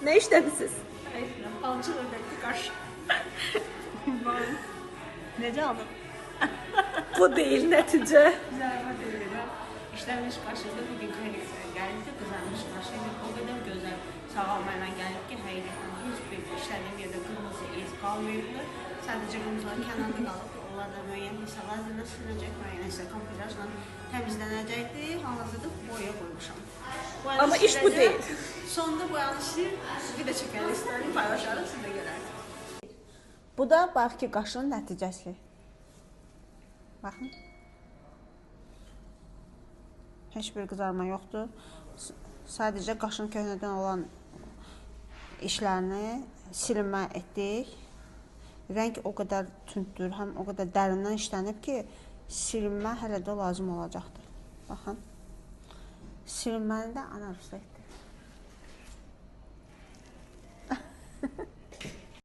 Nə işləmisiniz? Alçı ördəkli qaş. Necə aldım? Bu deyil nəticə. Zərba deyirəm. İşləmiş qaşında bugün kolleksiya gəlib ki, qızarmış qaşı ilə o qədər gözəl sağalmayla gəlib ki, həqiqətən heç bir işlədiyim yerdə qırmızı iz qalmayıbdır. Sadəcə qırmızılar kənarda qalıb, onlar da müəyyən hissələr üzrə sürəcək, müəyyən hissə kompüterlə təmizlənəcəkdir. Hal-hazırda boya qoymuşam. Amma iş bu deyil. Sonda boyanı işi bir də çəkəli istəyirəm, paylaşarım, siz də görərsiniz. Bu da bax ki, qaşın nəticəsi. Baxın. Heç bir qızarma yoxdur. Sadəcə qaşın köhnədən olan işlərini silinmə etdik. Rəng o qədər tündür, həm o qədər dərindən işlənib ki, silinmə hələ də lazım olacaqdır. Baxın. Silinməni də analiz etdik.